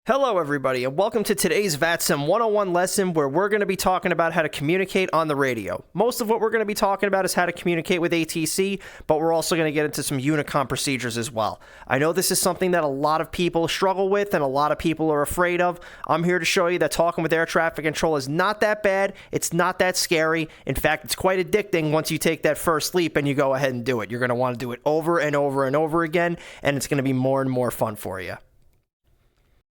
Hello everybody, and welcome to today's VATSIM 101 lesson where we're going to be talking about how to communicate on the radio. Most of what we're going to be talking about is how to communicate with ATC, but we're also going to get into some Unicom procedures as well. I know this is something that a lot of people struggle with and a lot of people are afraid of. I'm here to show you that talking with air traffic control is not that bad, it's not that scary. In fact, it's quite addicting once you take that first leap and you go ahead and do it. You're going to want to do it over and over and over again, and it's going to be more and more fun for you.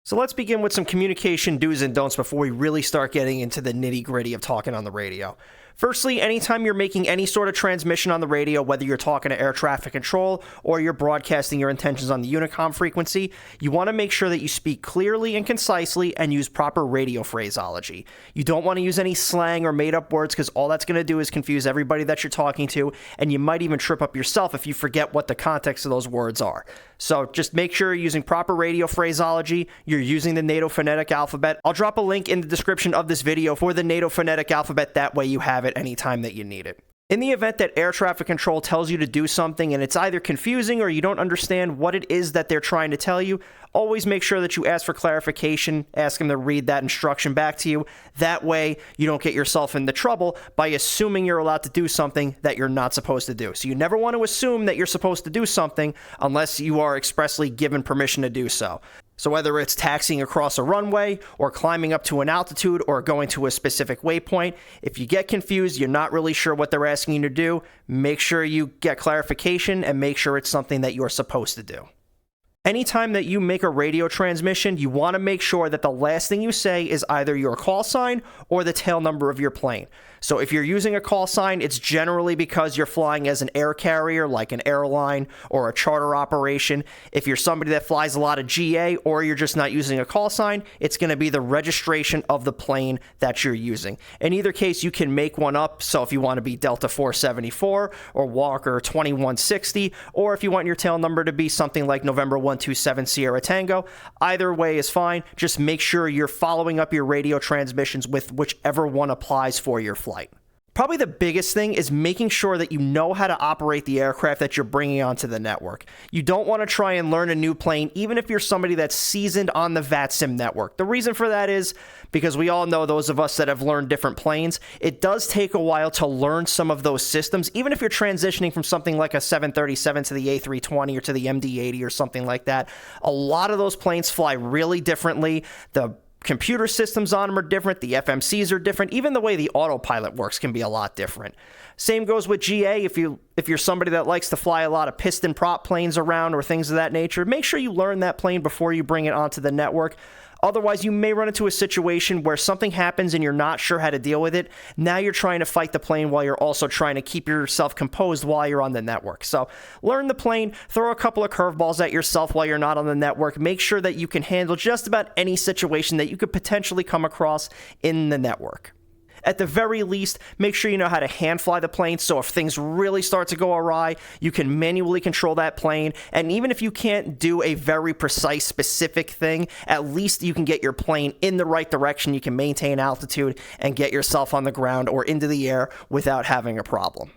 So let's begin with some communication do's and don'ts before we really start getting into the nitty-gritty of talking on the radio. Firstly, anytime you're making any sort of transmission on the radio, whether you're talking to air traffic control or you're broadcasting your intentions on the Unicom frequency, you want to make sure that you speak clearly and concisely and use proper radio phraseology. You don't want to use any slang or made-up words because all that's going to do is confuse everybody that you're talking to, and you might even trip up yourself if you forget what the context of those words are. So just make sure you're using proper radio phraseology, you're using the NATO phonetic alphabet. I'll drop a link in the description of this video for the NATO phonetic alphabet, that way you have it anytime that you need it. In the event that air traffic control tells you to do something and it's either confusing or you don't understand what it is that they're trying to tell you, always make sure that you ask for clarification, ask them to read that instruction back to you. That way you don't get yourself into trouble by assuming you're allowed to do something that you're not supposed to do. So you never want to assume that you're supposed to do something unless you are expressly given permission to do so. So whether it's taxiing across a runway or climbing up to an altitude or going to a specific waypoint, if you get confused, you're not really sure what they're asking you to do, make sure you get clarification and make sure it's something that you're supposed to do. Anytime that you make a radio transmission, you want to make sure that the last thing you say is either your call sign or the tail number of your plane. So if you're using a call sign, it's generally because you're flying as an air carrier, like an airline or a charter operation. If you're somebody that flies a lot of GA or you're just not using a call sign, it's going to be the registration of the plane that you're using. In either case, you can make one up. So if you want to be Delta 474 or Walker 2160, or if you want your tail number to be something like November 127 Sierra Tango, either way is fine. Just make sure you're following up your radio transmissions with whichever one applies for your flight. Probably the biggest thing is making sure that you know how to operate the aircraft that you're bringing onto the network. You don't want to try and learn a new plane, even if you're somebody that's seasoned on the VATSIM network. The reason for that is because we all know, those of us that have learned different planes, it does take a while to learn some of those systems, even if you're transitioning from something like a 737 to the A320 or to the MD-80 or something like that. A lot of those planes fly really differently. The computer systems on them are different, the FMCs are different, even the way the autopilot works can be a lot different. Same goes with GA. If you're somebody that likes to fly a lot of piston prop planes around or things of that nature, make sure you learn that plane before you bring it onto the network. Otherwise, you may run into a situation where something happens and you're not sure how to deal with it. Now you're trying to fight the plane while you're also trying to keep yourself composed while you're on the network. So learn the plane, throw a couple of curveballs at yourself while you're not on the network. Make sure that you can handle just about any situation that you could potentially come across in the network. At the very least, make sure you know how to hand fly the plane, so if things really start to go awry, you can manually control that plane. And even if you can't do a very precise, specific thing, at least you can get your plane in the right direction. You can maintain altitude and get yourself on the ground or into the air without having a problem.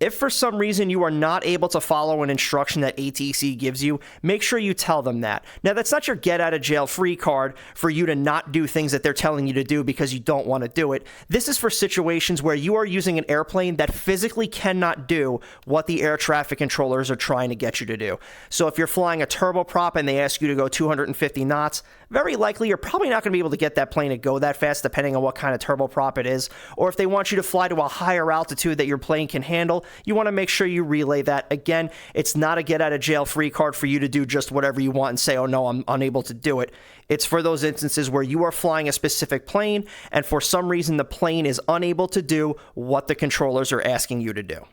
If for some reason you are not able to follow an instruction that ATC gives you, make sure you tell them that. Now, that's not your get-out-of-jail-free card for you to not do things that they're telling you to do because you don't want to do it. This is for situations where you are using an airplane that physically cannot do what the air traffic controllers are trying to get you to do. So if you're flying a turboprop and they ask you to go 250 knots, very likely you're probably not going to be able to get that plane to go that fast, depending on what kind of turboprop it is. Or if they want you to fly to a higher altitude that your plane can handle, you want to make sure you relay that. Again, it's not a get-out-of-jail-free card for you to do just whatever you want and say, oh no, I'm unable to do it. It's for those instances where you are flying a specific plane and for some reason the plane is unable to do what the controllers are asking you to do.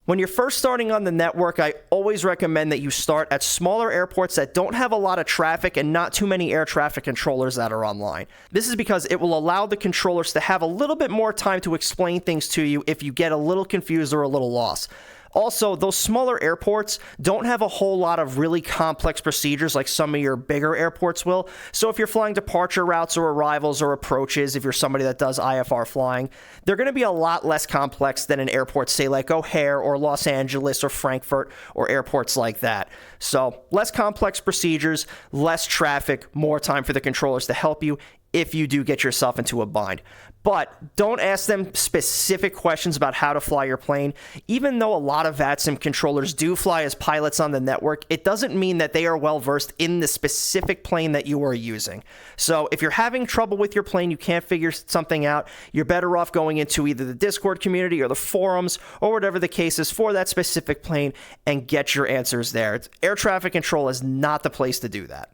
When you're first starting on the network, I always recommend that you start at smaller airports that don't have a lot of traffic and not too many air traffic controllers that are online. This is because it will allow the controllers to have a little bit more time to explain things to you if you get a little confused or a little lost. Also, those smaller airports don't have a whole lot of really complex procedures like some of your bigger airports will. So if you're flying departure routes or arrivals or approaches, if you're somebody that does IFR flying, they're going to be a lot less complex than an airport, say like O'Hare or Los Angeles or Frankfurt or airports like that. So less complex procedures, less traffic, more time for the controllers to help you if you do get yourself into a bind. But don't ask them specific questions about how to fly your plane. Even though a lot of VATSIM controllers do fly as pilots on the network, it doesn't mean that they are well versed in the specific plane that you are using. So if you're having trouble with your plane, you can't figure something out, you're better off going into either the Discord community or the forums or whatever the case is for that specific plane and get your answers there. Air traffic control is not the place to do that.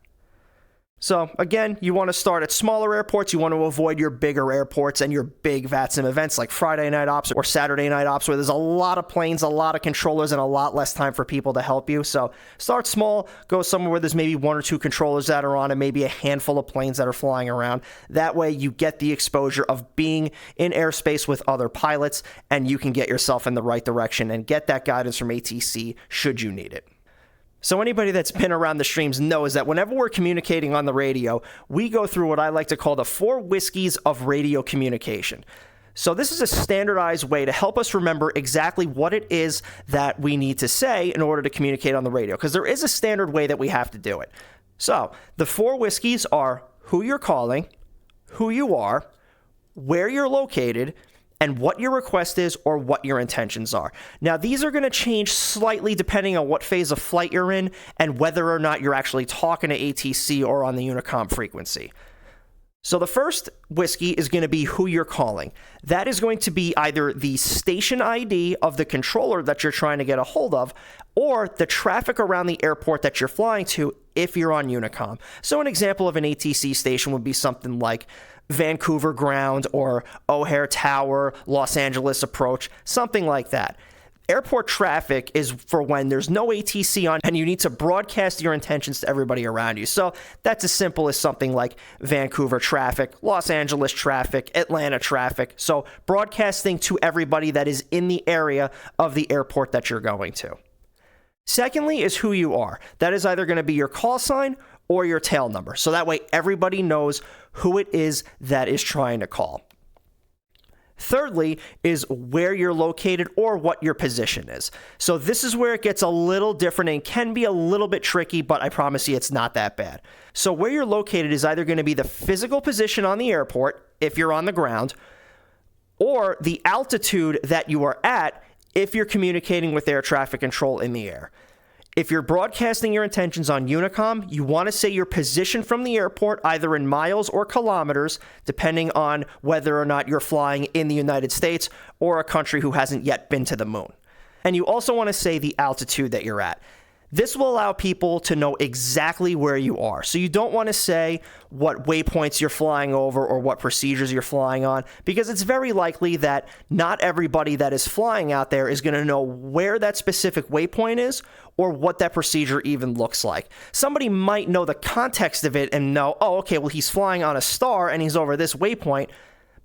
So again, you want to start at smaller airports. You want to avoid your bigger airports and your big VATSIM events like Friday night ops or Saturday night ops where there's a lot of planes, a lot of controllers, and a lot less time for people to help you. So start small, go somewhere where there's maybe 1 or 2 controllers that are on and maybe a handful of planes that are flying around. That way you get the exposure of being in airspace with other pilots and you can get yourself in the right direction and get that guidance from ATC should you need it. So anybody that's been around the streams knows that whenever we're communicating on the radio, we go through what I like to call the 4 whiskeys of radio communication. So this is a standardized way to help us remember exactly what it is that we need to say in order to communicate on the radio, because there is a standard way that we have to do it. So the 4 whiskeys are who you're calling, who you are, where you're located, and what your request is or what your intentions are. Now, these are going to change slightly depending on what phase of flight you're in and whether or not you're actually talking to ATC or on the Unicom frequency. So the first whiskey is going to be who you're calling. That is going to be either the station ID of the controller that you're trying to get a hold of or the traffic around the airport that you're flying to if you're on Unicom. So an example of an ATC station would be something like Vancouver Ground or O'Hare Tower, Los Angeles Approach, something like that. Airport traffic is for when there's no ATC on and you need to broadcast your intentions to everybody around you. So that's as simple as something like Vancouver traffic, Los Angeles traffic, Atlanta traffic. So broadcasting to everybody that is in the area of the airport that you're going to. Secondly is who you are. That is either going to be your call sign or your tail number. So that way everybody knows who it is that is trying to call. Thirdly is where you're located or what your position is. So this is where it gets a little different and can be a little bit tricky, but I promise you it's not that bad. So where you're located is either going to be the physical position on the airport if you're on the ground, or the altitude that you are at if you're communicating with air traffic control in the air. If you're broadcasting your intentions on Unicom, you want to say your position from the airport either in miles or kilometers, depending on whether or not you're flying in the United States or a country who hasn't yet been to the moon. And you also want to say the altitude that you're at. This will allow people to know exactly where you are. So you don't want to say what waypoints you're flying over or what procedures you're flying on, because it's very likely that not everybody that is flying out there is going to know where that specific waypoint is or what that procedure even looks like. Somebody might know the context of it and know, oh, okay, well, he's flying on a star and he's over this waypoint.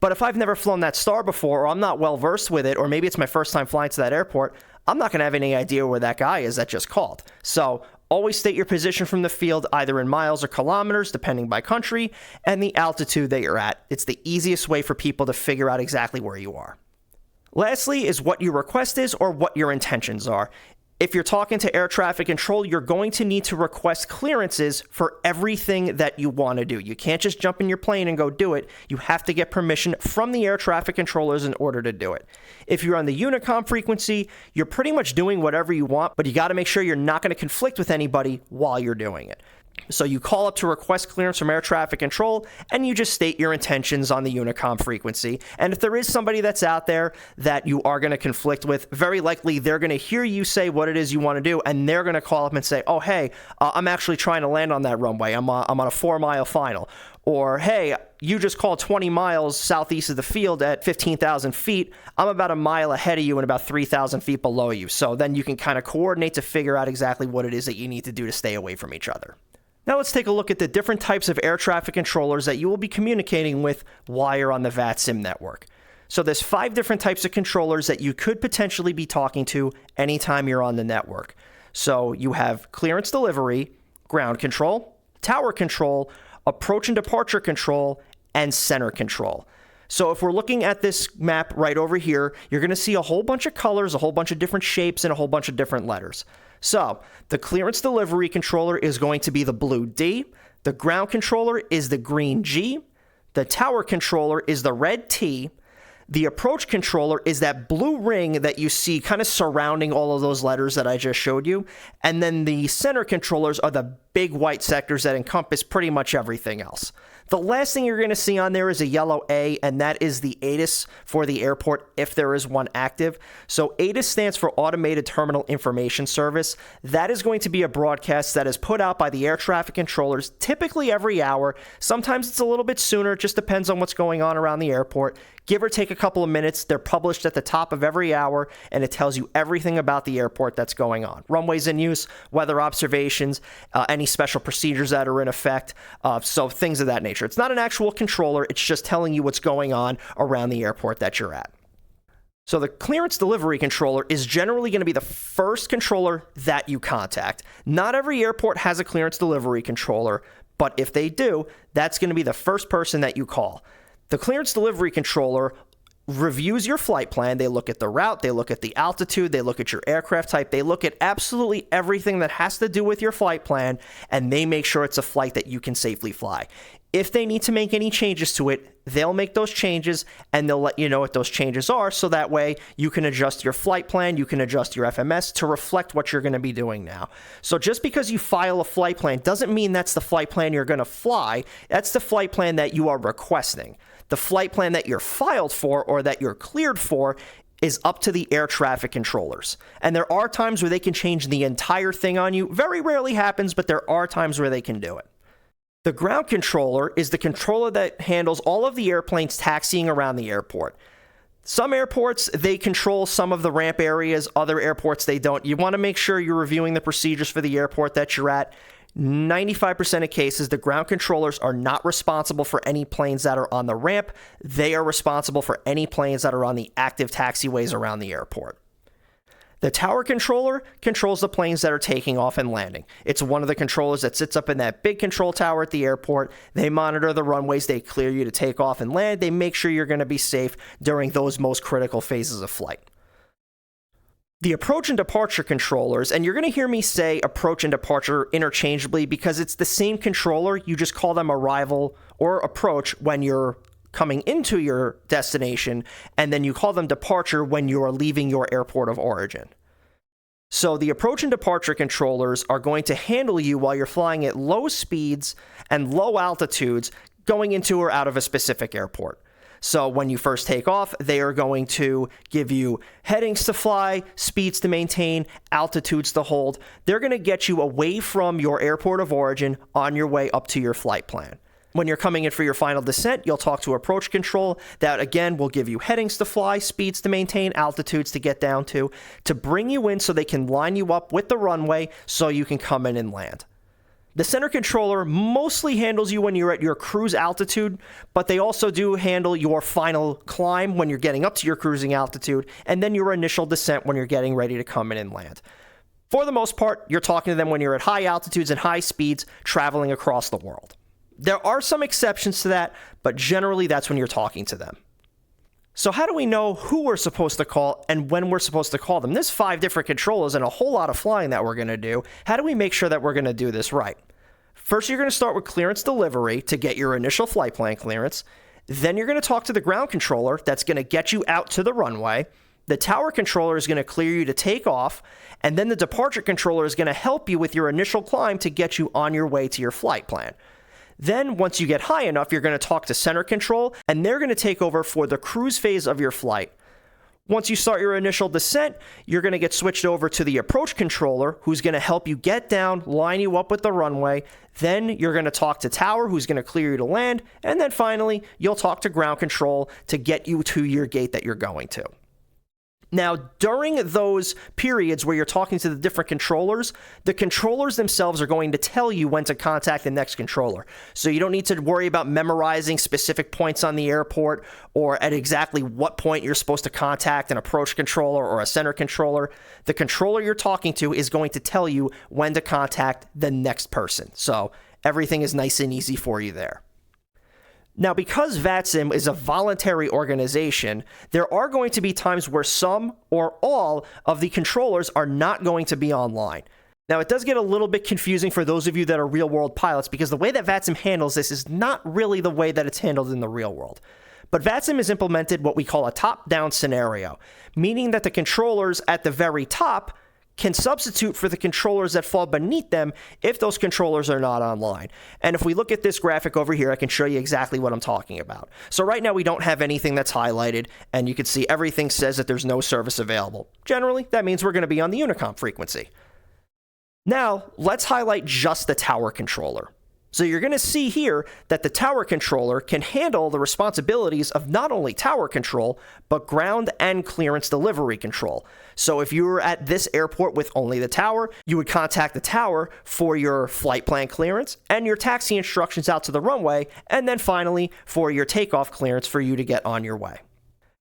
But if I've never flown that star before, or I'm not well versed with it, or maybe it's my first time flying to that airport, I'm not going to have any idea where that guy is that just called. So always state your position from the field, either in miles or kilometers, depending by country, and the altitude that you're at. It's the easiest way for people to figure out exactly where you are. Lastly is what your request is or what your intentions are. If you're talking to air traffic control, you're going to need to request clearances for everything that you want to do. You can't just jump in your plane and go do it. You have to get permission from the air traffic controllers in order to do it. If you're on the Unicom frequency, you're pretty much doing whatever you want, but you got to make sure you're not going to conflict with anybody while you're doing it. So you call up to request clearance from air traffic control, and you just state your intentions on the Unicom frequency. And if there is somebody that's out there that you are going to conflict with, very likely they're going to hear you say what it is you want to do, and they're going to call up and say, oh, hey, I'm actually trying to land on that runway. I'm on a 4-mile final. Or, hey, you just called 20 miles southeast of the field at 15,000 feet. I'm about a mile ahead of you and about 3,000 feet below you. So then you can kind of coordinate to figure out exactly what it is that you need to do to stay away from each other. Now let's take a look at the different types of air traffic controllers that you will be communicating with while you're on the VATSIM network. So there's 5 different types of controllers that you could potentially be talking to anytime you're on the network. So you have clearance delivery, ground control, tower control, approach and departure control, and center control. So if we're looking at this map right over here, you're going to see a whole bunch of colors, a whole bunch of different shapes, and a whole bunch of different letters. So the clearance delivery controller is going to be the blue D, the ground controller is the green G, the tower controller is the red T, the approach controller is that blue ring that you see kind of surrounding all of those letters that I just showed you. And then the center controllers are the big white sectors that encompass pretty much everything else. The last thing you're going to see on there is a yellow A, and that is the ATIS for the airport if there is one active. So ATIS stands for Automated Terminal Information Service. That is going to be a broadcast that is put out by the air traffic controllers typically every hour. Sometimes it's a little bit sooner. It just depends on what's going on around the airport. Give or take a couple of minutes. They're published at the top of every hour, and it tells you everything about the airport that's going on. Runways in use, weather observations, any special procedures that are in effect, so things of that nature. It's not an actual controller. It's just telling you what's going on around the airport that you're at. So the clearance delivery controller is generally going to be the first controller that you contact. Not every airport has a clearance delivery controller, but if they do, that's going to be the first person that you call. The clearance delivery controller reviews your flight plan. They look at the route, they look at the altitude, they look at your aircraft type, they look at absolutely everything that has to do with your flight plan, and they make sure it's a flight that you can safely fly. If they need to make any changes to it, they'll make those changes, and they'll let you know what those changes are, so that way you can adjust your flight plan, you can adjust your FMS to reflect what you're going to be doing now. So just because you file a flight plan doesn't mean that's the flight plan you're going to fly. That's the flight plan that you are requesting. The flight plan that you're filed for or that you're cleared for is up to the air traffic controllers. And there are times where they can change the entire thing on you. Very rarely happens, but there are times where they can do it. The ground controller is the controller that handles all of the airplanes taxiing around the airport. Some airports, they control some of the ramp areas. Other airports, they don't. You want to make sure you're reviewing the procedures for the airport that you're at. 95% of cases, the ground controllers are not responsible for any planes that are on the ramp. They are responsible for any planes that are on the active taxiways around the airport. The tower controller controls the planes that are taking off and landing. It's one of the controllers that sits up in that big control tower at the airport. They monitor the runways. They clear you to take off and land. They make sure you're going to be safe during those most critical phases of flight. The approach and departure controllers, and you're going to hear me say approach and departure interchangeably because it's the same controller, you just call them arrival or approach when you're coming into your destination, and then you call them departure when you are leaving your airport of origin. So the approach and departure controllers are going to handle you while you're flying at low speeds and low altitudes going into or out of a specific airport. So when you first take off, they are going to give you headings to fly, speeds to maintain, altitudes to hold. They're going to get you away from your airport of origin on your way up to your flight plan. When you're coming in for your final descent, you'll talk to approach control. That, again, will give you headings to fly, speeds to maintain, altitudes to get down to bring you in so they can line you up with the runway so you can come in and land. The center controller mostly handles you when you're at your cruise altitude, but they also do handle your final climb when you're getting up to your cruising altitude, and then your initial descent when you're getting ready to come in and land. For the most part, you're talking to them when you're at high altitudes and high speeds traveling across the world. There are some exceptions to that, but generally that's when you're talking to them. So how do we know who we're supposed to call and when we're supposed to call them? There's 5 different controllers and a whole lot of flying that we're going to do. How do we make sure that we're going to do this right? First, you're going to start with clearance delivery to get your initial flight plan clearance. Then you're going to talk to the ground controller that's going to get you out to the runway. The tower controller is going to clear you to take off. And then the departure controller is going to help you with your initial climb to get you on your way to your flight plan. Then, once you get high enough, you're going to talk to center control, and they're going to take over for the cruise phase of your flight. Once you start your initial descent, you're going to get switched over to the approach controller, who's going to help you get down, line you up with the runway. Then you're going to talk to tower, who's going to clear you to land. And then finally, you'll talk to ground control to get you to your gate that you're going to. Now, during those periods where you're talking to the different controllers, the controllers themselves are going to tell you when to contact the next controller. So you don't need to worry about memorizing specific points on the airport or at exactly what point you're supposed to contact an approach controller or a center controller. The controller you're talking to is going to tell you when to contact the next person. So everything is nice and easy for you there. Now, because VATSIM is a voluntary organization, there are going to be times where some or all of the controllers are not going to be online. Now, it does get a little bit confusing for those of you that are real-world pilots because the way that VATSIM handles this is not really the way that it's handled in the real world. But VATSIM has implemented what we call a top-down scenario, meaning that the controllers at the very top can substitute for the controllers that fall beneath them if those controllers are not online. And if we look at this graphic over here, I can show you exactly what I'm talking about. So right now we don't have anything that's highlighted, and you can see everything says that there's no service available. Generally, that means we're going to be on the Unicom frequency. Now, let's highlight just the tower controller. So you're going to see here that the tower controller can handle the responsibilities of not only tower control, but ground and clearance delivery control. So if you were at this airport with only the tower, you would contact the tower for your flight plan clearance and your taxi instructions out to the runway, and then finally for your takeoff clearance for you to get on your way.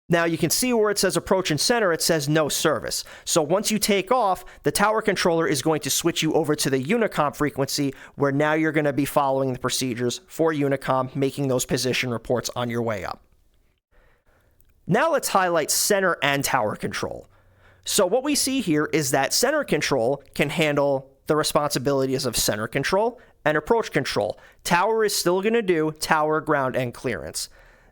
Now you can see where it says approach and center, it says no service. So once you take off, the tower controller is going to switch you over to the Unicom frequency, where now you're going to be following the procedures for Unicom, making those position reports on your way up. Now let's highlight center and tower control. So what we see here is that center control can handle the responsibilities of center control and approach control. Tower is still going to do tower, ground, and clearance.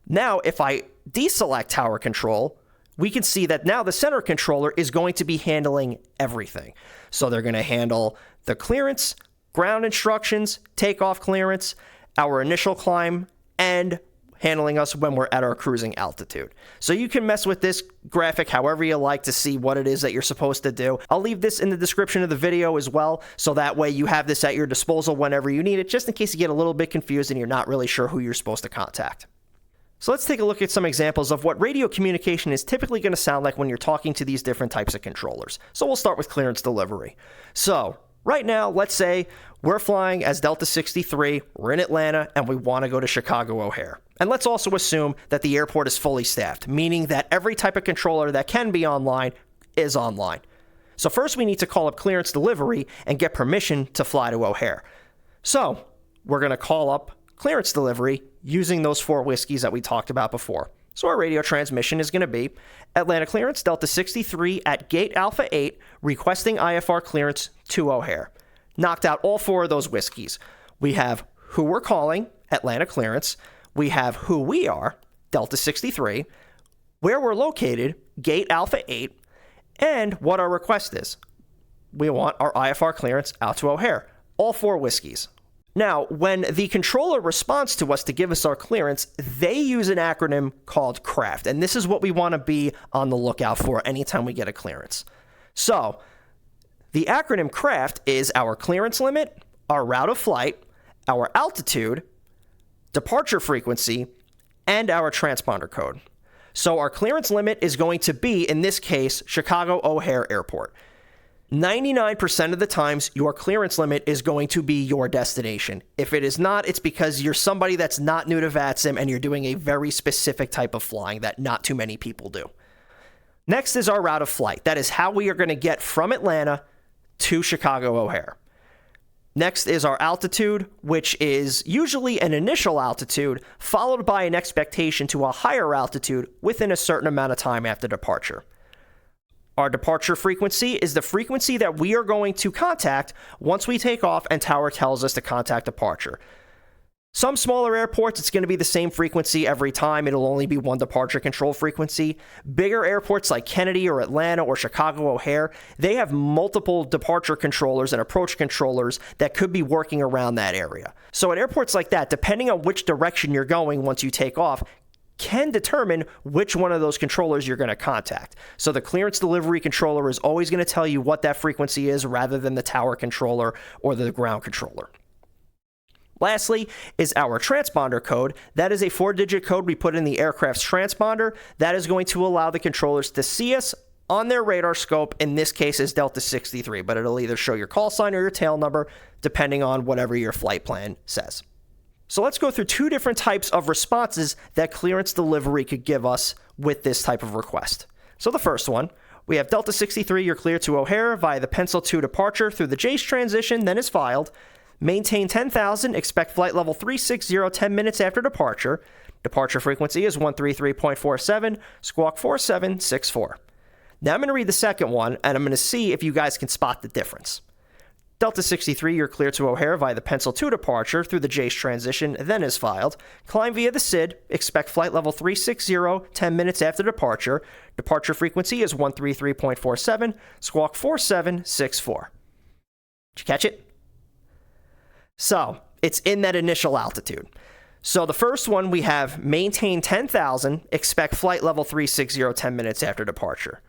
Now, if I deselect tower control, we can see that now the center controller is going to be handling everything. So they're going to handle the clearance, ground instructions, takeoff clearance, our initial climb, and handling us when we're at our cruising altitude. So you can mess with this graphic however you like to see what it is that you're supposed to do. I'll leave this in the description of the video as well, so that way you have this at your disposal whenever you need it, just in case you get a little bit confused and you're not really sure who you're supposed to contact. So let's take a look at some examples of what radio communication is typically going to sound like when you're talking to these different types of controllers. So we'll start with clearance delivery. So right now, let's say we're flying as Delta 63, we're in Atlanta, and we want to go to Chicago O'Hare. And let's also assume that the airport is fully staffed, meaning that every type of controller that can be online is online. So first we need to call up clearance delivery and get permission to fly to O'Hare. So we're going to call up clearance delivery using those 4 whiskeys that we talked about before. So our radio transmission is going to be Atlanta clearance, Delta 63 at gate Alpha 8, requesting IFR clearance to O'Hare. Knocked out all 4 of those whiskeys. We have who we're calling, Atlanta clearance. We have who we are, Delta 63, where we're located, gate Alpha 8, and what our request is. We want our IFR clearance out to O'Hare. All 4 whiskeys. Now, when the controller responds to us to give us our clearance, they use an acronym called CRAFT, and this is what we want to be on the lookout for anytime we get a clearance. So, the acronym CRAFT is our clearance limit, our route of flight, our altitude, departure frequency, and our transponder code. So our clearance limit is going to be, in this case, Chicago O'Hare Airport. 99% of the times, your clearance limit is going to be your destination. If it is not, it's because you're somebody that's not new to VATSIM and you're doing a very specific type of flying that not too many people do. Next is our route of flight. That is how we are going to get from Atlanta to Chicago O'Hare. Next is our altitude, which is usually an initial altitude followed by an expectation to a higher altitude within a certain amount of time after departure. Our departure frequency is the frequency that we are going to contact once we take off and tower tells us to contact departure. Some smaller airports, it's going to be the same frequency every time. It'll only be 1 departure control frequency. Bigger airports like Kennedy or Atlanta or Chicago O'Hare, they have multiple departure controllers and approach controllers that could be working around that area. So at airports like that, depending on which direction you're going once you take off, can determine which one of those controllers you're going to contact. So the clearance delivery controller is always going to tell you what that frequency is rather than the tower controller or the ground controller. Lastly is our transponder code. That is a 4-digit code we put in the aircraft's transponder. That is going to allow the controllers to see us on their radar scope, in this case, is Delta 63, but it'll either show your call sign or your tail number, depending on whatever your flight plan says. So let's go through two different types of responses that clearance delivery could give us with this type of request. So the first one, we have Delta 63, you're clear to O'Hare via the Pencil 2 departure through the Jace transition, then is filed. Maintain 10,000, expect flight level 360 10 minutes after departure. Departure frequency is 133.47, squawk 4764. Now I'm going to read the second one, and I'm going to see if you guys can spot the difference. Delta 63, you're clear to O'Hare via the Pencil 2 departure through the Jace transition, then is filed. Climb via the SID, expect flight level 360 10 minutes after departure. Departure frequency is 133.47, squawk 4764. Did you catch it? So, it's in that initial altitude. So the first one, we have maintain 10,000, expect flight level 360 10 minutes after departure.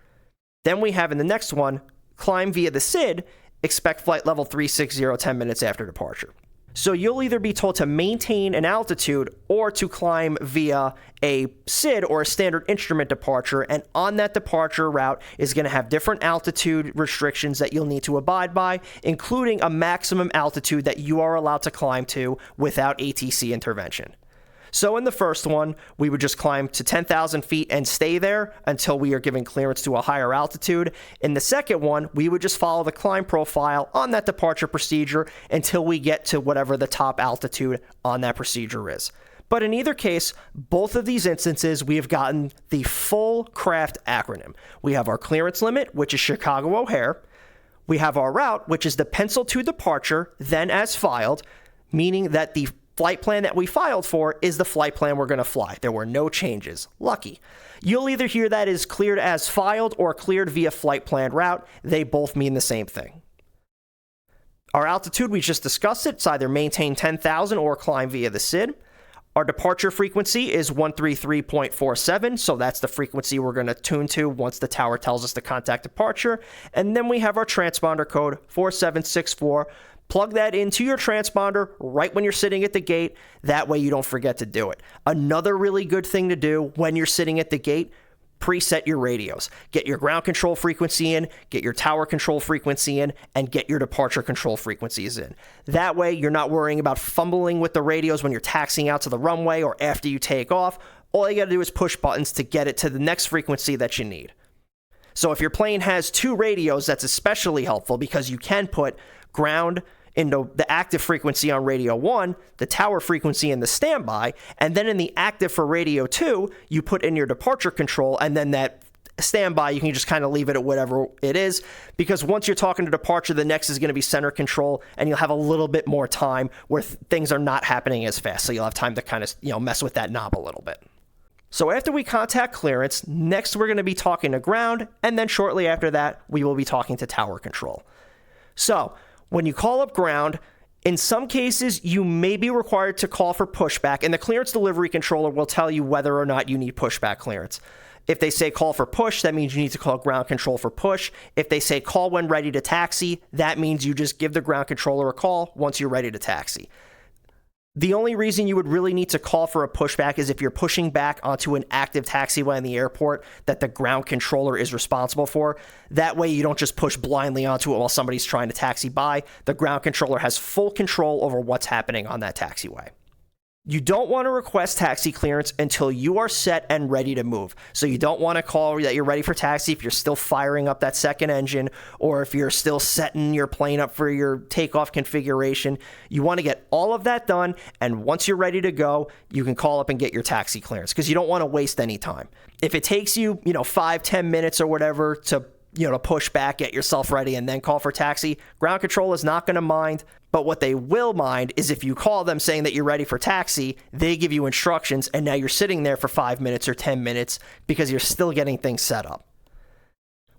Then we have in the next one, climb via the SID, expect flight level 360 10 minutes after departure. So you'll either be told to maintain an altitude or to climb via a SID or a standard instrument departure, and on that departure route is going to have different altitude restrictions that you'll need to abide by, including a maximum altitude that you are allowed to climb to without ATC intervention. So in the first one, we would just climb to 10,000 feet and stay there until we are given clearance to a higher altitude. In the second one, we would just follow the climb profile on that departure procedure until we get to whatever the top altitude on that procedure is. But in either case, both of these instances, we have gotten the full craft acronym. We have our clearance limit, which is Chicago O'Hare. We have our route, which is the Pencil 2 departure, then as filed, meaning that the flight plan that we filed for is the flight plan we're going to fly. There were no changes. Lucky. You'll either hear that as cleared as filed or cleared via flight plan route. They both mean the same thing. Our altitude, we just discussed it. It's either maintain 10,000 or climb via the SID. Our departure frequency is 133.47, so that's the frequency we're going to tune to once the tower tells us to contact departure. And then we have our transponder code 4764. Plug that into your transponder right when you're sitting at the gate. That way you don't forget to do it. Another really good thing to do when you're sitting at the gate, preset your radios. Get your ground control frequency in, get your tower control frequency in, and get your departure control frequencies in. That way you're not worrying about fumbling with the radios when you're taxiing out to the runway or after you take off. All you got to do is push buttons to get it to the next frequency that you need. So if your plane has two radios, that's especially helpful because you can put ground into the active frequency on radio 1, the tower frequency in the standby, and then in the active for radio 2, you put in your departure control, and then that standby, you can just kind of leave it at whatever it is, because once you're talking to departure, the next is going to be center control, and you'll have a little bit more time where things are not happening as fast, so you'll have time to kind of, mess with that knob a little bit. So after we contact clearance, next we're going to be talking to ground, and then shortly after that, we will be talking to tower control. So when you call up ground, in some cases, you may be required to call for pushback, and the clearance delivery controller will tell you whether or not you need pushback clearance. If they say call for push, that means you need to call ground control for push. If they say call when ready to taxi, that means you just give the ground controller a call once you're ready to taxi. The only reason you would really need to call for a pushback is if you're pushing back onto an active taxiway in the airport that the ground controller is responsible for. That way you don't just push blindly onto it while somebody's trying to taxi by. The ground controller has full control over what's happening on that taxiway. You don't want to request taxi clearance until you are set and ready to move. So you don't want to call that you're ready for taxi if you're still firing up that second engine or if you're still setting your plane up for your takeoff configuration. You want to get all of that done, and once you're ready to go, you can call up and get your taxi clearance because you don't want to waste any time. If it takes you, 5-10 minutes or whatever to push back, get yourself ready, and then call for taxi, ground control is not going to mind. But what they will mind is if you call them saying that you're ready for taxi, they give you instructions, and now you're sitting there for 5 minutes or 10 minutes because you're still getting things set up.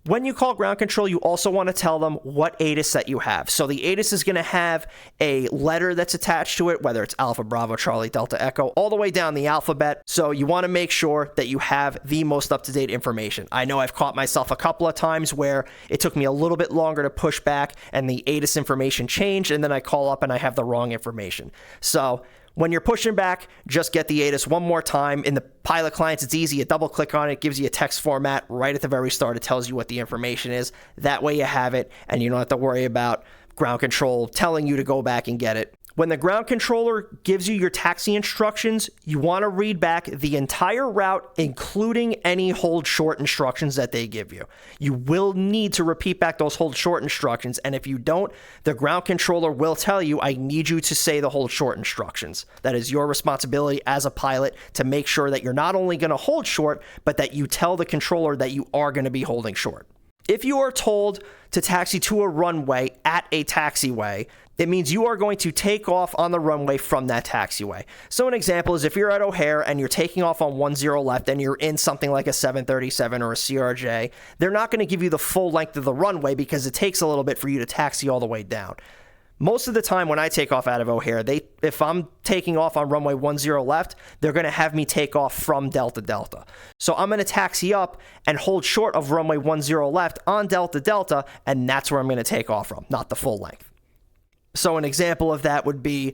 When you call ground control, you also want to tell them what ATIS that you have. So the ATIS is going to have a letter that's attached to it, whether it's Alpha, Bravo, Charlie, Delta, Echo, all the way down the alphabet. So you want to make sure that you have the most up-to-date information. I know I've caught myself a couple of times where it took me a little bit longer to push back and the ATIS information changed, and then I call up and I have the wrong information. So When you're pushing back, just get the ATIS one more time. In the pilot clients, it's easy. You double click on it, gives you a text format right at the very start. It tells you what the information is. That way you have it, and you don't have to worry about ground control telling you to go back and get it. When the ground controller gives you your taxi instructions, you want to read back the entire route, including any hold short instructions that they give you. You will need to repeat back those hold short instructions, and if you don't, the ground controller will tell you, I need you to say the hold short instructions. That is your responsibility as a pilot to make sure that you're not only going to hold short, but that you tell the controller that you are going to be holding short. If you are told to taxi to a runway at a taxiway, it means you are going to take off on the runway from that taxiway. So an example is if you're at O'Hare and you're taking off on 10 left and you're in something like a 737 or a CRJ, they're not going to give you the full length of the runway because it takes a little bit for you to taxi all the way down. Most of the time when I take off out of O'Hare, if I'm taking off on runway 10 left, they're going to have me take off from Delta Delta. So I'm going to taxi up and hold short of runway 10 left on Delta Delta, and that's where I'm going to take off from, not the full length. So an example of that would be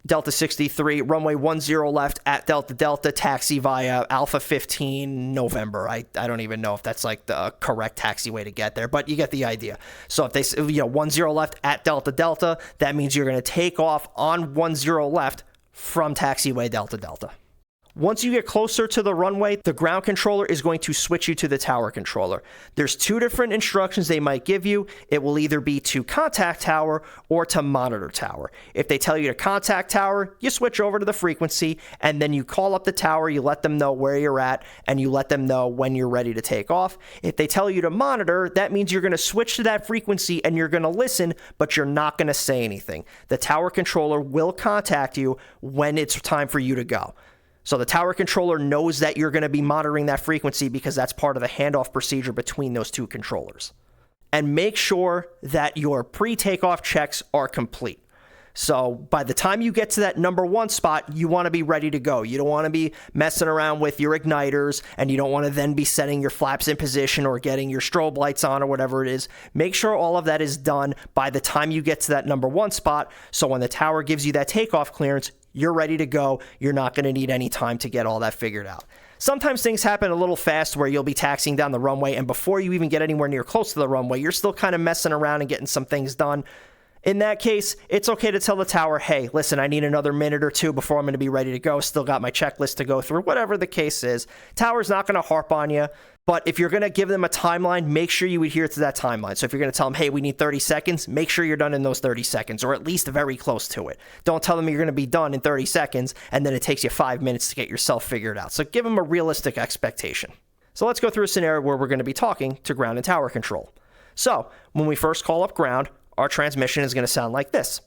Delta 63, runway 10 left at Delta Delta, taxi via Alpha 15 November. I don't even know if that's like the correct taxiway to get there, but you get the idea. So if they, 10 left at Delta Delta, that means you're going to take off on 10 left from taxiway Delta Delta. Once you get closer to the runway, the ground controller is going to switch you to the tower controller. There's two different instructions they might give you. It will either be to contact tower or to monitor tower. If they tell you to contact tower, you switch over to the frequency, and then you call up the tower, you let them know where you're at, and you let them know when you're ready to take off. If they tell you to monitor, that means you're going to switch to that frequency and you're going to listen, but you're not going to say anything. The tower controller will contact you when it's time for you to go. So the tower controller knows that you're going to be monitoring that frequency because that's part of the handoff procedure between those two controllers. And make sure that your pre-takeoff checks are complete. So by the time you get to that number one spot, you want to be ready to go. You don't want to be messing around with your igniters, and you don't want to then be setting your flaps in position or getting your strobe lights on or whatever it is. Make sure all of that is done by the time you get to that number one spot. So when the tower gives you that takeoff clearance, you're ready to go. You're not going to need any time to get all that figured out. Sometimes things happen a little fast where you'll be taxiing down the runway, and before you even get anywhere near close to the runway, you're still kind of messing around and getting some things done. In that case, it's okay to tell the tower, hey, listen, I need another minute or two before I'm going to be ready to go. Still got my checklist to go through, whatever the case is. Tower's not going to harp on you, but if you're going to give them a timeline, make sure you adhere to that timeline. So if you're going to tell them, hey, we need 30 seconds, make sure you're done in those 30 seconds, or at least very close to it. Don't tell them you're going to be done in 30 seconds, and then it takes you 5 minutes to get yourself figured out. So give them a realistic expectation. So let's go through a scenario where we're going to be talking to ground and tower control. So when we first call up ground, our transmission is going to sound like this.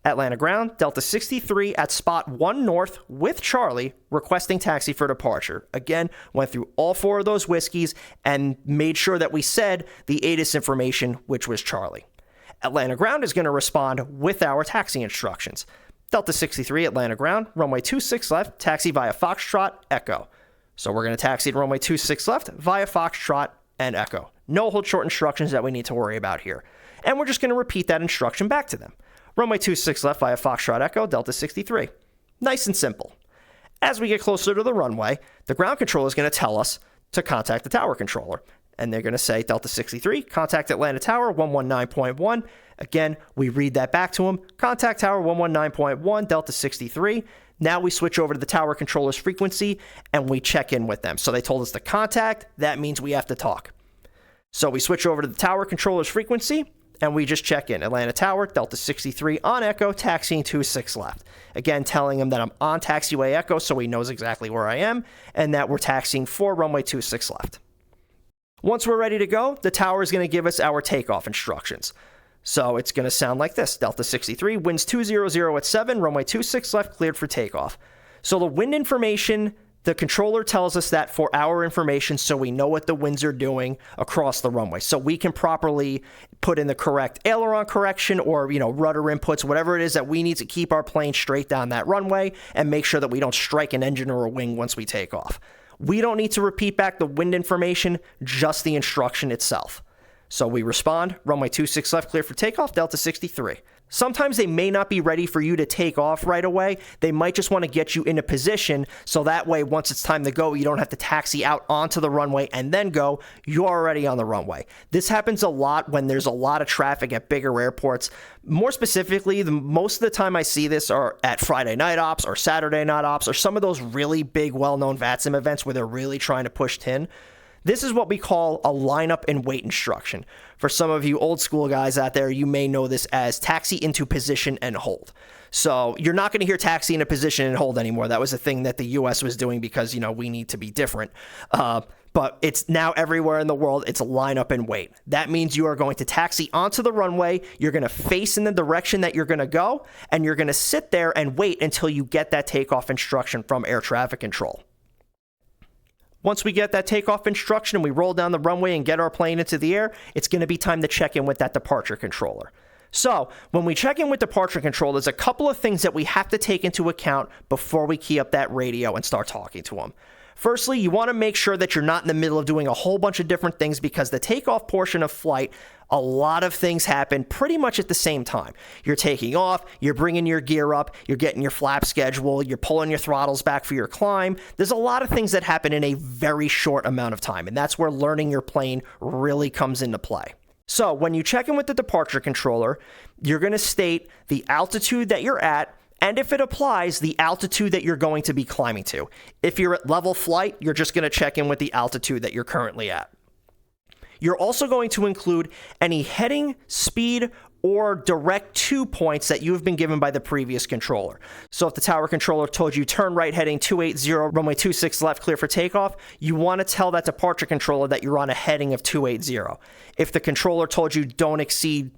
Atlanta ground, Delta 63 at spot 1 north with Charlie, requesting taxi for departure. Again, went through all 4 of those whiskeys and made sure that we said the ATIS information, which was Charlie. Atlanta ground is going to respond with our taxi instructions. Delta 63 Atlanta ground, runway 26 left, taxi via Foxtrot, Echo. So we're going to taxi to runway 26 left via Foxtrot and Echo. No hold short instructions that we need to worry about here. And we're just going to repeat that instruction back to them. Runway 26 left via Foxtrot Echo, Delta 63. Nice and simple. As we get closer to the runway, the ground controller is going to tell us to contact the tower controller. And they're going to say, Delta 63, contact Atlanta Tower 119.1. Again, we read that back to them. Contact Tower 119.1, Delta 63. Now we switch over to the tower controller's frequency and we check in with them. So they told us to contact. That means we have to talk. So we switch over to the tower controller's frequency and we just check in. Atlanta Tower, Delta 63 on Echo, taxiing 26 left. Again, telling him that I'm on taxiway Echo so he knows exactly where I am and that we're taxiing for runway 26 left. Once we're ready to go, the tower is going to give us our takeoff instructions. So it's going to sound like this. Delta 63, winds 200 at 7, runway 26 left, cleared for takeoff. So the wind information, the controller tells us that for our information so we know what the winds are doing across the runway. So we can properly put in the correct aileron correction or, rudder inputs, whatever it is that we need to keep our plane straight down that runway and make sure that we don't strike an engine or a wing once we take off. We don't need to repeat back the wind information, just the instruction itself. So we respond, runway 26 left, clear for takeoff, Delta 63. Sometimes they may not be ready for you to take off right away. They might just want to get you in a position so that way once it's time to go, you don't have to taxi out onto the runway and then go. You're already on the runway. This happens a lot when there's a lot of traffic at bigger airports. More specifically, most of the time I see this are at Friday night ops or Saturday night ops or some of those really big well-known VATSIM events where they're really trying to push tin. This is what we call a lineup and wait instruction. For some of you old school guys out there, you may know this as taxi into position and hold. So you're not going to hear taxi into position and hold anymore. That was a thing that the US was doing because, we need to be different. But it's now everywhere in the world. It's a lineup and wait. That means you are going to taxi onto the runway. You're going to face in the direction that you're going to go, and you're going to sit there and wait until you get that takeoff instruction from air traffic control. Once we get that takeoff instruction and we roll down the runway and get our plane into the air, it's going to be time to check in with that departure controller. So when we check in with departure control, there's a couple of things that we have to take into account before we key up that radio and start talking to them. Firstly, you want to make sure that you're not in the middle of doing a whole bunch of different things because the takeoff portion of flight, a lot of things happen pretty much at the same time. You're taking off, you're bringing your gear up, you're getting your flap schedule, you're pulling your throttles back for your climb. There's a lot of things that happen in a very short amount of time, and that's where learning your plane really comes into play. So when you check in with the departure controller, you're going to state the altitude that you're at, and if it applies, the altitude that you're going to be climbing to. If you're at level flight, you're just going to check in with the altitude that you're currently at. You're also going to include any heading, speed, or direct to points that you've been given by the previous controller. So if the tower controller told you turn right heading 280, runway 26 left, clear for takeoff, you want to tell that departure controller that you're on a heading of 280. If the controller told you don't exceed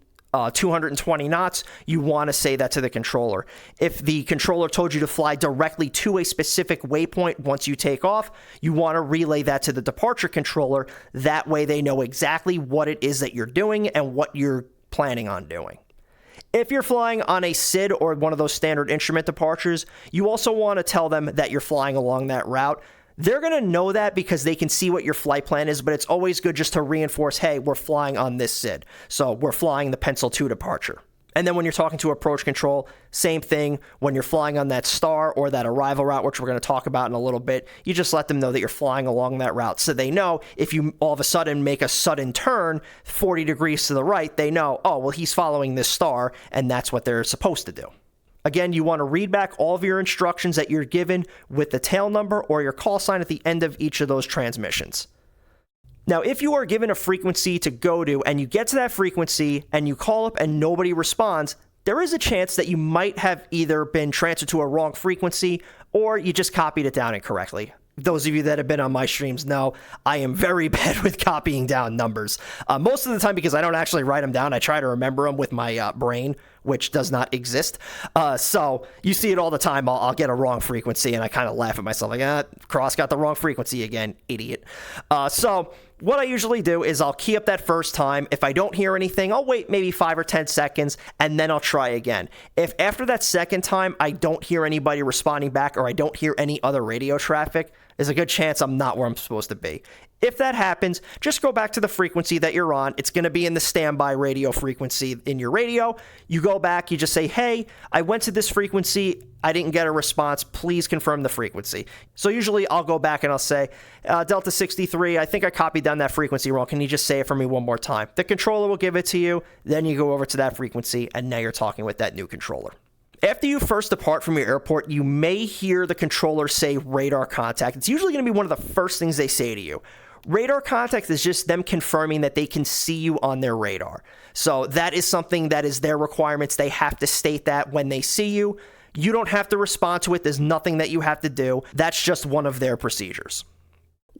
220 knots, you want to say that to the controller. If the controller told you to fly directly to a specific waypoint once you take off, you want to relay that to the departure controller. That way they know exactly what it is that you're doing and what you're planning on doing. If you're flying on a SID or one of those standard instrument departures, you also want to tell them that you're flying along that route. They're going to know that because they can see what your flight plan is, but it's always good just to reinforce, hey, we're flying on this SID. So we're flying the Pencil 2 departure. And then when you're talking to approach control, same thing. When you're flying on that star or that arrival route, which we're going to talk about in a little bit, you just let them know that you're flying along that route. So they know if you all of a sudden make a sudden turn 40 degrees to the right, they know, oh, well, he's following this star, and that's what they're supposed to do. Again, you want to read back all of your instructions that you're given with the tail number or your call sign at the end of each of those transmissions. Now, if you are given a frequency to go to and you get to that frequency and you call up and nobody responds, there is a chance that you might have either been transferred to a wrong frequency or you just copied it down incorrectly. Those of you that have been on my streams know I am very bad with copying down numbers. Most of the time because I don't actually write them down. I try to remember them with my brain, which does not exist. So you see it all the time. I'll get a wrong frequency and I kind of laugh at myself like, Cross got the wrong frequency again, idiot. So what I usually do is I'll key up that first time. If I don't hear anything, I'll wait maybe 5 or 10 seconds and then I'll try again. If after that second time I don't hear anybody responding back or I don't hear any other radio traffic, there's a good chance I'm not where I'm supposed to be. If that happens, just go back to the frequency that you're on. It's going to be in the standby radio frequency in your radio. You go back, you just say, hey, I went to this frequency. I didn't get a response. Please confirm the frequency. So usually I'll go back and I'll say, Delta 63, I think I copied down that frequency wrong. Can you just say it for me one more time? The controller will give it to you. Then you go over to that frequency and now you're talking with that new controller. After you first depart from your airport, you may hear the controller say radar contact. It's usually going to be one of the first things they say to you. Radar contact is just them confirming that they can see you on their radar. So that is something that is their requirements. They have to state that when they see you. You don't have to respond to it. There's nothing that you have to do. That's just one of their procedures.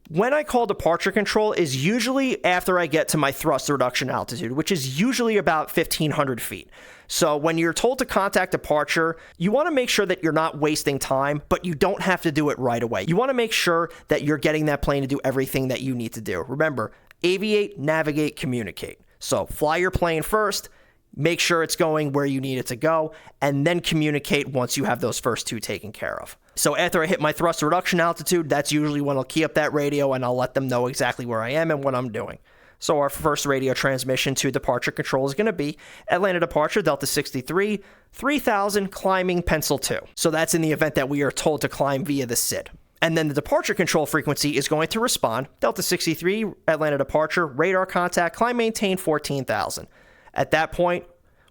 When I call departure control is usually after I get to my thrust reduction altitude, which is usually about 1,500 feet. So when you're told to contact departure, you want to make sure that you're not wasting time, but you don't have to do it right away. You want to make sure that you're getting that plane to do everything that you need to do. Remember, aviate, navigate, communicate. So fly your plane first, make sure it's going where you need it to go, and then communicate once you have those first two taken care of. So after I hit my thrust reduction altitude, that's usually when I'll key up that radio and I'll let them know exactly where I am and what I'm doing. So our first radio transmission to departure control is going to be Atlanta departure, Delta 63, 3000, climbing pencil 2. So that's in the event that we are told to climb via the SID. And then the departure control frequency is going to respond, Delta 63, Atlanta departure, radar contact, climb maintain 14,000. At that point,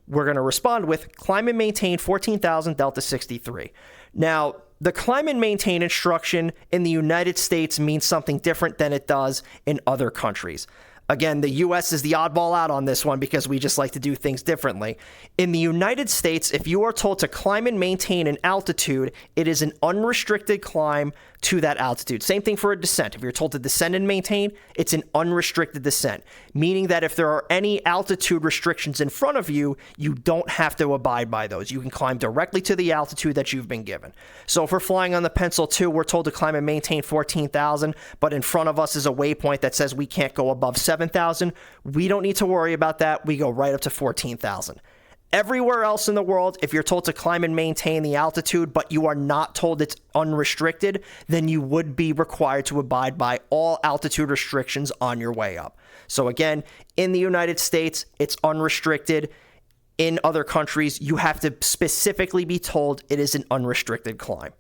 we're going to respond with climb and maintain 14,000, Delta 63. Now, the climb and maintain instruction in the United States means something different than it does in other countries. Again, the U.S. is the oddball out on this one because we just like to do things differently. In the United States, if you are told to climb and maintain an altitude, it is an unrestricted climb to that altitude. Same thing for a descent. If you're told to descend and maintain, it's an unrestricted descent, meaning that if there are any altitude restrictions in front of you, you don't have to abide by those. You can climb directly to the altitude that you've been given. So if we're flying on the Pencil 2, we're told to climb and maintain 14,000, but in front of us is a waypoint that says we can't go above 7,000. We don't need to worry about that. We go right up to 14,000. Everywhere else in the world, if you're told to climb and maintain the altitude, but you are not told it's unrestricted, then you would be required to abide by all altitude restrictions on your way up. So again, in the United States, it's unrestricted. In other countries, you have to specifically be told it is an unrestricted climb.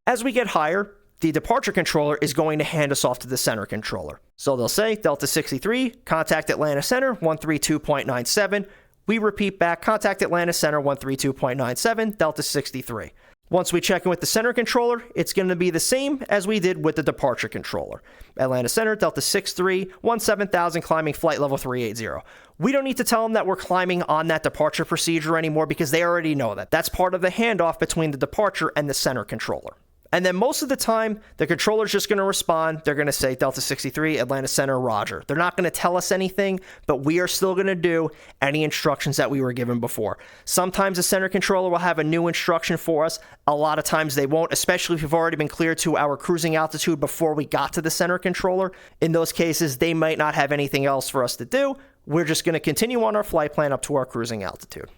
As we get higher, the departure controller is going to hand us off to the center controller. So they'll say, Delta 63, contact Atlanta Center, 132.97. We repeat back, contact Atlanta Center 132.97, Delta 63. Once we check in with the center controller, it's going to be the same as we did with the departure controller. Atlanta Center, Delta 63, 17,000, climbing flight level 380. We don't need to tell them that we're climbing on that departure procedure anymore because they already know that. That's part of the handoff between the departure and the center controller. And then most of the time, the controller's just going to respond. They're going to say, Delta 63, Atlanta Center, roger. They're not going to tell us anything, but we are still going to do any instructions that we were given before. Sometimes the center controller will have a new instruction for us. A lot of times they won't, especially if we've already been cleared to our cruising altitude before we got to the center controller. In those cases, they might not have anything else for us to do. We're just going to continue on our flight plan up to our cruising altitude.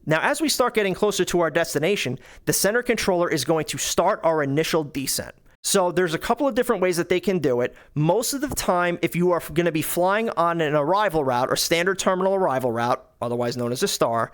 Now, as we start getting closer to our destination, the center controller is going to start our initial descent. So there's a couple of different ways that they can do it. Most of the time, if you are going to be flying on an arrival route or standard terminal arrival route, otherwise known as a STAR,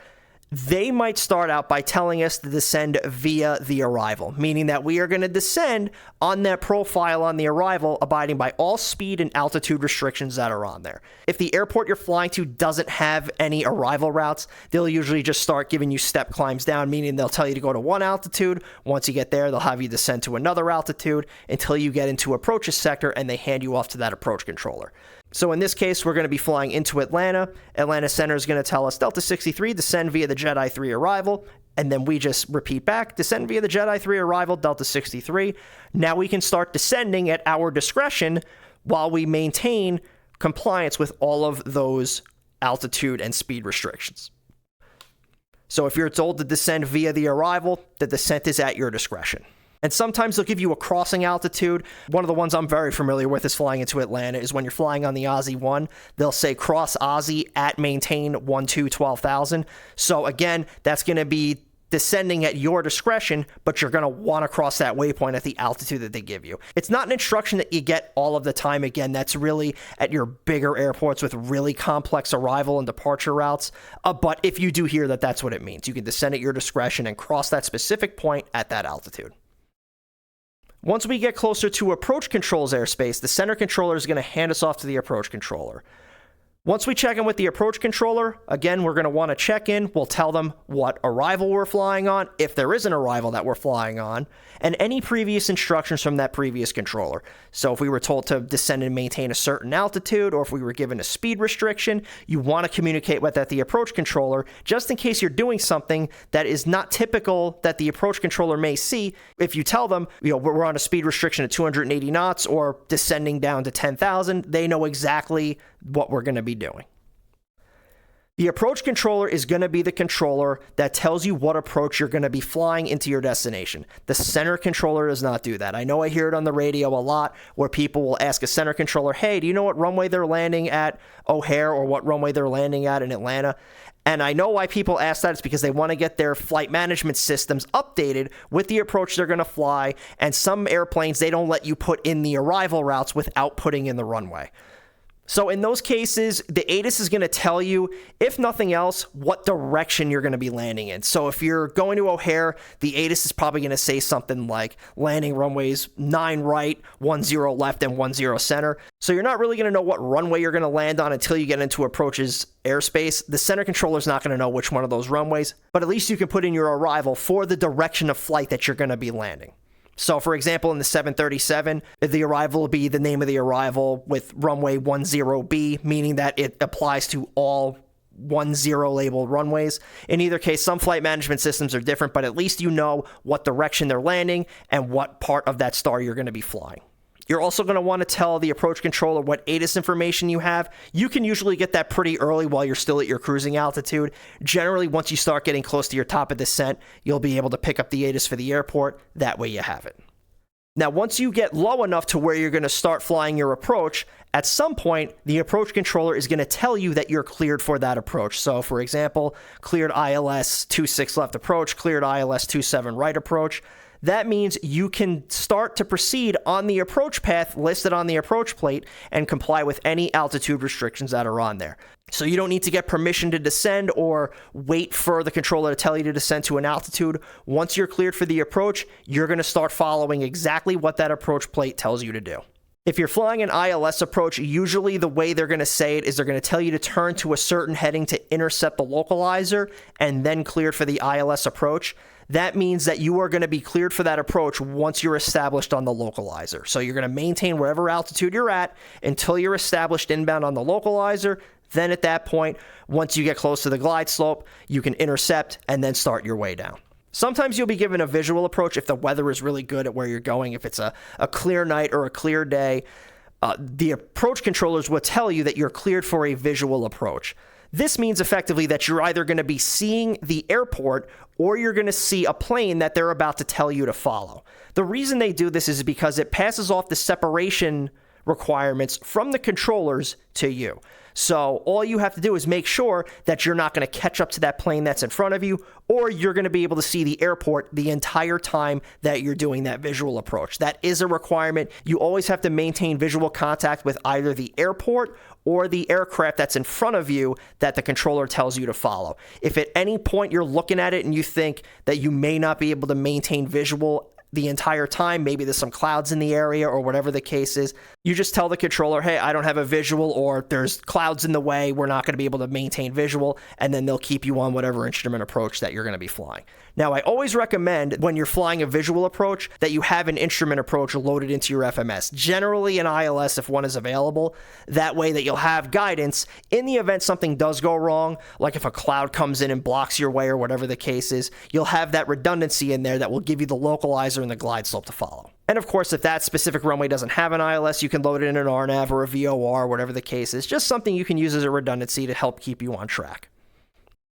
they might start out by telling us to descend via the arrival, meaning that we are going to descend on that profile on the arrival, abiding by all speed and altitude restrictions that are on there. If the airport you're flying to doesn't have any arrival routes, they'll usually just start giving you step climbs down, meaning they'll tell you to go to one altitude. Once you get there, they'll have you descend to another altitude until you get into approaches sector, and they hand you off to that approach controller. So in this case, we're going to be flying into Atlanta. Atlanta Center is going to tell us Delta 63, descend via the Jedi 3 arrival. And then we just repeat back, descend via the Jedi 3 arrival, Delta 63. Now we can start descending at our discretion while we maintain compliance with all of those altitude and speed restrictions. So if you're told to descend via the arrival, the descent is at your discretion. And sometimes they'll give you a crossing altitude. One of the ones I'm very familiar with is flying into Atlanta is when you're flying on the Aussie 1, they'll say cross Aussie at maintain 12,000. So again, that's going to be descending at your discretion, but you're going to want to cross that waypoint at the altitude that they give you. It's not an instruction that you get all of the time. Again, that's really at your bigger airports with really complex arrival and departure routes. But if you do hear that, that's what it means. You can descend at your discretion and cross that specific point at that altitude. Once we get closer to approach control's airspace, the center controller is going to hand us off to the approach controller. Once we check in with the approach controller, again, we're going to want to check in. We'll tell them what arrival we're flying on, if there is an arrival that we're flying on, and any previous instructions from that previous controller. So if we were told to descend and maintain a certain altitude, or if we were given a speed restriction, you want to communicate with that the approach controller, just in case you're doing something that is not typical that the approach controller may see. If you tell them, we're on a speed restriction at 280 knots or descending down to 10,000, they know exactly what we're going to be doing. The approach controller is going to be the controller that tells you what approach you're going to be flying into your destination. The center controller does not do that. I know I hear it on the radio a lot where people will ask a center controller, hey, do you know what runway they're landing at O'Hare or what runway they're landing at in Atlanta? And I know why people ask that. It's because they want to get their flight management systems updated with the approach they're going to fly. And some airplanes, they don't let you put in the arrival routes without putting in the runway. So in those cases, the ATIS is going to tell you, if nothing else, what direction you're going to be landing in. So if you're going to O'Hare, the ATIS is probably going to say something like landing runways 9 right, 10 left, and 10 center. So you're not really going to know what runway you're going to land on until you get into approach's airspace. The center controller is not going to know which one of those runways, but at least you can put in your arrival for the direction of flight that you're going to be landing. So, for example, in the 737, the arrival will be the name of the arrival with runway 10B, meaning that it applies to all 10 labeled runways. In either case, some flight management systems are different, but at least you know what direction they're landing and what part of that star you're going to be flying. You're also going to want to tell the approach controller what ATIS information you have. You can usually get that pretty early while you're still at your cruising altitude. Generally, once you start getting close to your top of descent, you'll be able to pick up the ATIS for the airport. That way you have it. Now, once you get low enough to where you're going to start flying your approach, at some point, the approach controller is going to tell you that you're cleared for that approach. So, for example, cleared ILS 26 left approach, cleared ILS 27 right approach. That means you can start to proceed on the approach path listed on the approach plate and comply with any altitude restrictions that are on there. So you don't need to get permission to descend or wait for the controller to tell you to descend to an altitude. Once you're cleared for the approach, you're going to start following exactly what that approach plate tells you to do. If you're flying an ILS approach, usually the way they're going to say it is they're going to tell you to turn to a certain heading to intercept the localizer and then cleared for the ILS approach. That means that you are going to be cleared for that approach once you're established on the localizer. So you're going to maintain wherever altitude you're at until you're established inbound on the localizer. Then at that point, once you get close to the glide slope, you can intercept and then start your way down. Sometimes you'll be given a visual approach if the weather is really good at where you're going. If it's a clear night or a clear day, the approach controllers will tell you that you're cleared for a visual approach. This means effectively that you're either going to be seeing the airport or you're going to see a plane that they're about to tell you to follow. The reason they do this is because it passes off the separation requirements from the controllers to you. So all you have to do is make sure that you're not going to catch up to that plane that's in front of you, or you're going to be able to see the airport the entire time that you're doing that visual approach. That is a requirement. You always have to maintain visual contact with either the airport or the aircraft that's in front of you that the controller tells you to follow. If at any point you're looking at it and you think that you may not be able to maintain visual the entire time, maybe there's some clouds in the area or whatever the case is, you just tell the controller, hey, I don't have a visual, or there's clouds in the way, we're not going to be able to maintain visual, and then they'll keep you on whatever instrument approach that you're going to be flying. Now, I always recommend when you're flying a visual approach that you have an instrument approach loaded into your FMS, generally an ILS if one is available. That way that you'll have guidance in the event something does go wrong, like if a cloud comes in and blocks your way or whatever the case is, you'll have that redundancy in there that will give you the localizer and the glide slope to follow. And of course, if that specific runway doesn't have an ILS, you can load it in an RNAV or a VOR, whatever the case is. Just something you can use as a redundancy to help keep you on track.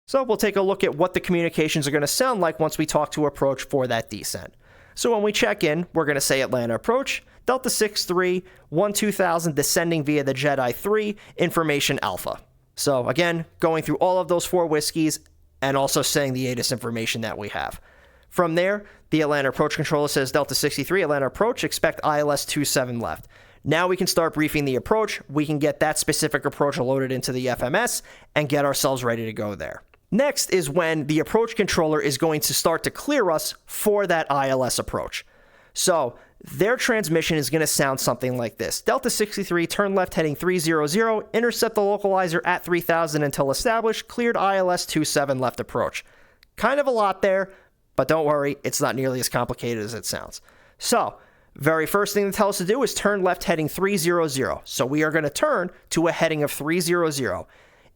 So we'll take a look at what the communications are going to sound like once we talk to approach for that descent. So when we check in, we're going to say Atlanta approach, Delta 63, 12000 descending via the Jedi 3, information alpha. So again, going through all of those 4 whiskeys and also saying the ATIS information that we have. From there, the Atlanta approach controller says Delta 63, Atlanta approach, expect ILS 27 left. Now we can start briefing the approach. We can get that specific approach loaded into the FMS and get ourselves ready to go there. Next is when the approach controller is going to start to clear us for that ILS approach. So their transmission is going to sound something like this. Delta 63, turn left heading 300, intercept the localizer at 3000 until established, cleared ILS 27 left approach. Kind of a lot there, but don't worry, it's not nearly as complicated as it sounds. So, very first thing to tell us to do is turn left heading 300. So we are going to turn to a heading of 300.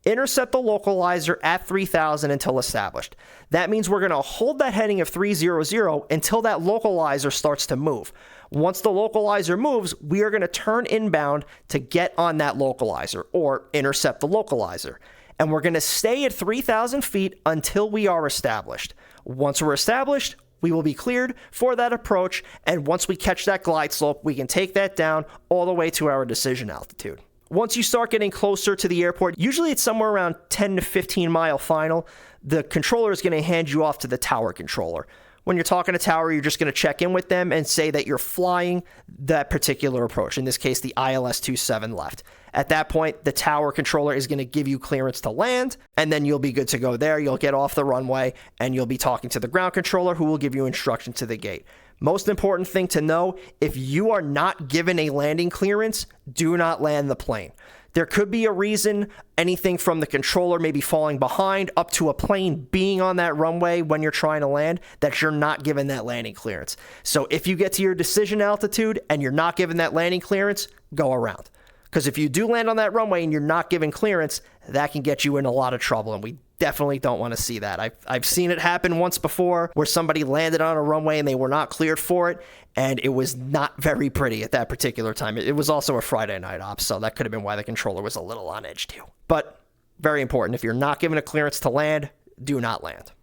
Intercept the localizer at 3000 until established. That means we're going to hold that heading of 300 until that localizer starts to move. Once the localizer moves, we are going to turn inbound to get on that localizer or intercept the localizer. And we're going to stay at 3,000 feet until we are established. Once we're established, we will be cleared for that approach, and once we catch that glide slope, we can take that down all the way to our decision altitude. Once you start getting closer to the airport, usually it's somewhere around 10 to 15 mile final, the controller is going to hand you off to the tower controller. When you're talking to tower, you're just going to check in with them and say that you're flying that particular approach, in this case, the ILS-27 left. At that point, the tower controller is going to give you clearance to land, and then you'll be good to go there. You'll get off the runway, and you'll be talking to the ground controller, who will give you instruction to the gate. Most important thing to know, if you are not given a landing clearance, do not land the plane. There could be a reason, anything from the controller maybe falling behind up to a plane being on that runway when you're trying to land, that you're not given that landing clearance. So if you get to your decision altitude and you're not given that landing clearance, go around. Because if you do land on that runway and you're not given clearance, that can get you in a lot of trouble, and we definitely don't want to see that. I've seen it happen once before where somebody landed on a runway and they were not cleared for it, and it was not very pretty at that particular time. It was also a Friday night op, so that could have been why the controller was a little on edge too. But very important, if you're not given a clearance to land, do not land.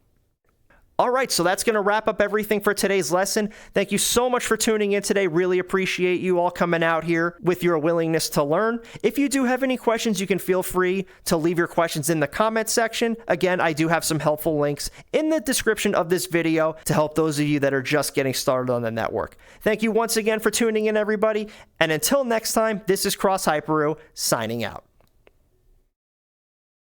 All right, so that's going to wrap up everything for today's lesson. Thank you so much for tuning in today. Really appreciate you all coming out here with your willingness to learn. If you do have any questions, you can feel free to leave your questions in the comment section. Again, I do have some helpful links in the description of this video to help those of you that are just getting started on the network. Thank you once again for tuning in, everybody. And until next time, this is Cross Hyperu signing out.